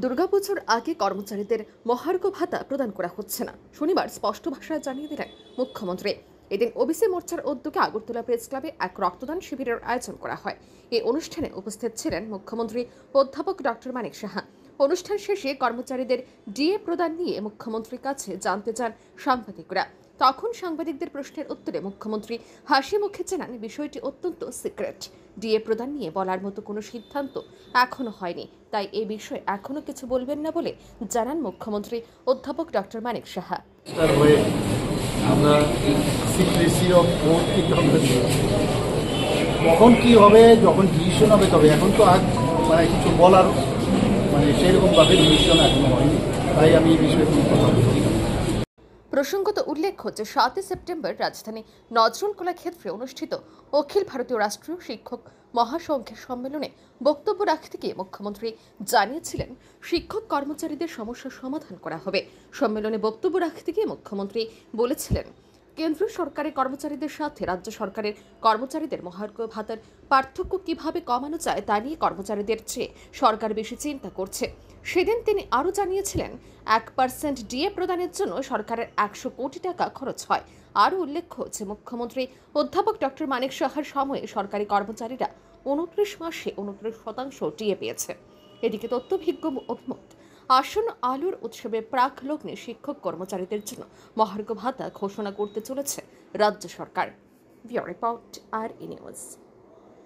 দুর্গাপুজোর আগে কর্মচারীদের মহার্ঘ ভাতা প্রদান করা হচ্ছে না। শনিবার স্পষ্ট ভাষায় জানিয়ে দিলেন মুখ্যমন্ত্রী। এদিন ওবিসি মোর্চার উদ্যোগে আগরতলা প্রেস ক্লাবে এক রক্তদান শিবিরের আয়োজন করা হয়। এই অনুষ্ঠানে উপস্থিত ছিলেন মুখ্যমন্ত্রী অধ্যাপক ডক্টর মানিক সাহা। অনুষ্ঠান শেষে কর্মচারীদের ডিএ প্রদান নিয়ে মুখ্যমন্ত্রীর কাছে জানতে চান সাংবাদিকরা। তখন সাংবাদিকদের প্রশ্নের উত্তরে মুখ্যমন্ত্রী হাসি মুখে জানান, বিষয়টি অত্যন্ত সিক্রেট। ডিএ প্রদান নিয়ে বলার মতো কোনো সিদ্ধান্ত এখনো হয়নি, তাই এই বিষয়ে এখনো কিছু বলবেন না বলে জানান মুখ্যমন্ত্রী অধ্যাপক ডক্টর মানিক সাহা। কখন কি হবে, যখন ডিসিশন হবে তবে। এখন তো আজ কিছু বলার সেরকম ভাবে ডিসিশন এখনো হয়নি, তাই আমি এই বিষয়ে কোনো কথা বলছি না। প্রসঙ্গত উল্লেখ্য যে 7 সেপ্টেম্বর রাজধানী নজরুল কলাক্ষেত্রে অনুষ্ঠিত অখিল ভারতীয় রাষ্ট্রীয় শিক্ষক মহাসংঘের সম্মেলনে বক্তব্য রাখতে গিয়ে মুখ্যমন্ত্রী জানিয়েছিলেন, শিক্ষক কর্মচারীদের সমস্যার সমাধান করা হবে। সম্মেলনে বক্তব্য রাখতে গিয়ে মুখ্যমন্ত্রী বলেছিলেন, কেন্দ্রীয় সরকারের কর্মচারীদের সাথে রাজ্য সরকারের কর্মচারীদের মহার্ঘ ভাতার পার্থক্য কিভাবে কমানো যায় তা নিয়ে কর্মচারীদের চেয়ে সরকার বেশি চিন্তা করছে। সেদিন তিনি আরও জানিয়েছিলেন, 1% ডিএ প্রদানের জন্য সরকারের 100 কোটি টাকা খরচ হয়। আরও উল্লেখ্য যে মুখ্যমন্ত্রী অধ্যাপক ডক্টর মানিক সাহার সময়ে সরকারি কর্মচারীরা 29 মাসে 29% ডিএ পেয়েছে। এদিকে তথ্যভিজ্ঞ অভিমত, আসন্ন আলোর উৎসবের প্রাক লগ্নে শিক্ষক কর্মচারীদের জন্য মহার্ঘ ভাতা ঘোষণা করতে চলেছে রাজ্য সরকার। ব্যুরো রিপোর্ট, আর নিউজ।